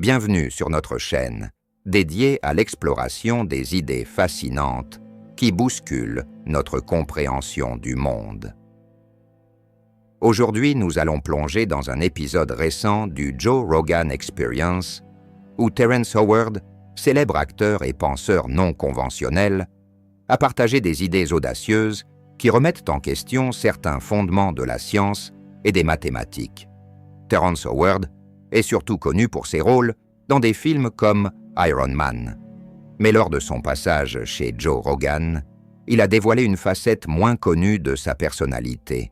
Bienvenue sur notre chaîne, dédiée à l'exploration des idées fascinantes qui bousculent notre compréhension du monde. Aujourd'hui, nous allons plonger dans un épisode récent du Joe Rogan Experience, où Terrence Howard, célèbre acteur et penseur non conventionnel, a partagé des idées audacieuses qui remettent en question certains fondements de la science et des mathématiques. Terrence Howard est surtout connu pour ses rôles dans des films comme Iron Man. Mais lors de son passage chez Joe Rogan, il a dévoilé une facette moins connue de sa personnalité,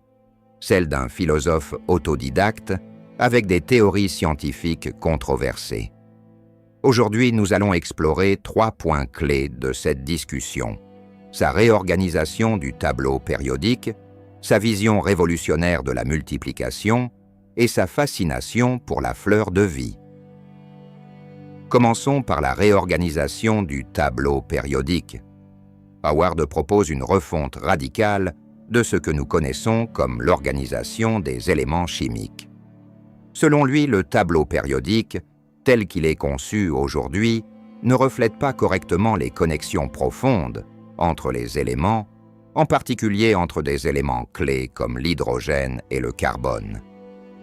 celle d'un philosophe autodidacte avec des théories scientifiques controversées. Aujourd'hui, nous allons explorer 3 points clés de cette discussion: sa réorganisation du tableau périodique, sa vision révolutionnaire de la multiplication et sa fascination pour la fleur de vie. Commençons par la réorganisation du tableau périodique. Howard propose une refonte radicale de ce que nous connaissons comme l'organisation des éléments chimiques. Selon lui, le tableau périodique, tel qu'il est conçu aujourd'hui, ne reflète pas correctement les connexions profondes entre les éléments, en particulier entre des éléments clés comme l'hydrogène et le carbone.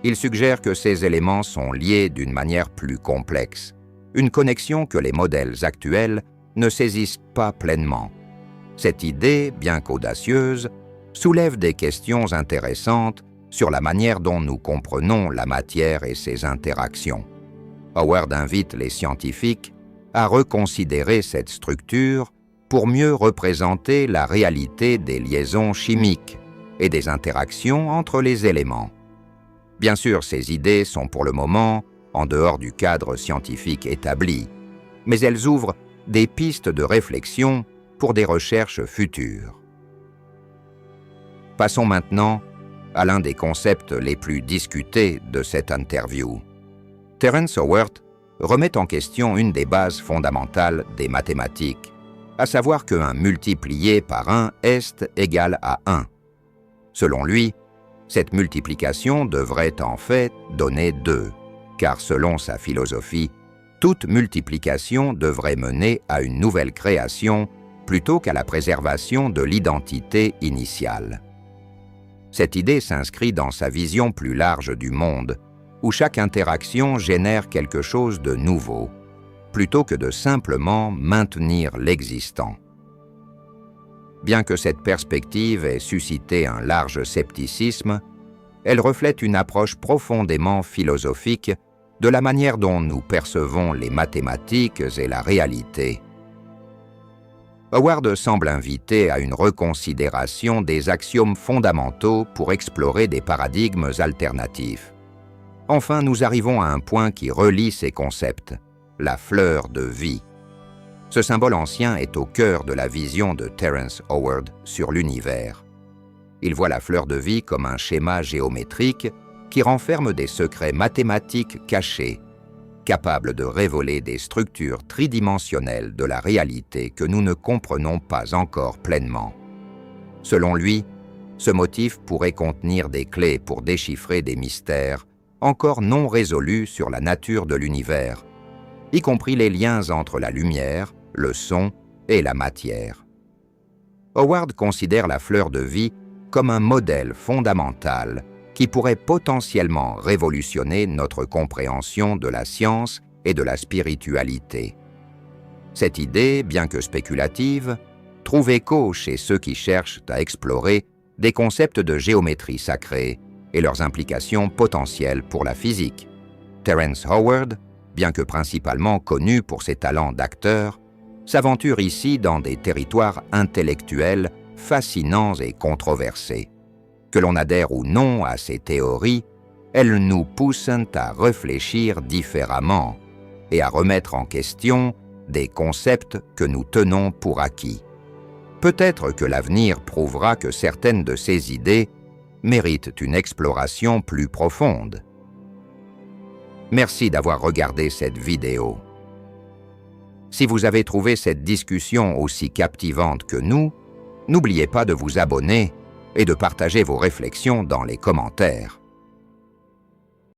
Il suggère que ces éléments sont liés d'une manière plus complexe, une connexion que les modèles actuels ne saisissent pas pleinement. Cette idée, bien qu'audacieuse, soulève des questions intéressantes sur la manière dont nous comprenons la matière et ses interactions. Howard invite les scientifiques à reconsidérer cette structure pour mieux représenter la réalité des liaisons chimiques et des interactions entre les éléments. Bien sûr, ces idées sont pour le moment en dehors du cadre scientifique établi, mais elles ouvrent des pistes de réflexion pour des recherches futures. Passons maintenant à l'un des concepts les plus discutés de cette interview. Terrence Howard remet en question une des bases fondamentales des mathématiques, à savoir que 1 multiplié par 1 est égal à 1. Selon lui, cette multiplication devrait en fait donner 2, car selon sa philosophie, toute multiplication devrait mener à une nouvelle création plutôt qu'à la préservation de l'identité initiale. Cette idée s'inscrit dans sa vision plus large du monde, où chaque interaction génère quelque chose de nouveau, plutôt que de simplement maintenir l'existant. Bien que cette perspective ait suscité un large scepticisme, elle reflète une approche profondément philosophique de la manière dont nous percevons les mathématiques et la réalité. Howard semble inviter à une reconsidération des axiomes fondamentaux pour explorer des paradigmes alternatifs. Enfin, nous arrivons à un point qui relie ces concepts: la fleur de vie. Ce symbole ancien est au cœur de la vision de Terrence Howard sur l'univers. Il voit la fleur de vie comme un schéma géométrique qui renferme des secrets mathématiques cachés, capables de révéler des structures tridimensionnelles de la réalité que nous ne comprenons pas encore pleinement. Selon lui, ce motif pourrait contenir des clés pour déchiffrer des mystères encore non résolus sur la nature de l'univers, y compris les liens entre la lumière, le son et la matière. Howard considère la fleur de vie comme un modèle fondamental qui pourrait potentiellement révolutionner notre compréhension de la science et de la spiritualité. Cette idée, bien que spéculative, trouve écho chez ceux qui cherchent à explorer des concepts de géométrie sacrée et leurs implications potentielles pour la physique. Terrence Howard, bien que principalement connu pour ses talents d'acteur, s'aventure ici dans des territoires intellectuels fascinants et controversés. Que l'on adhère ou non à ces théories, elles nous poussent à réfléchir différemment et à remettre en question des concepts que nous tenons pour acquis. Peut-être que l'avenir prouvera que certaines de ces idées méritent une exploration plus profonde. Merci d'avoir regardé cette vidéo. Si vous avez trouvé cette discussion aussi captivante que nous, n'oubliez pas de vous abonner et de partager vos réflexions dans les commentaires.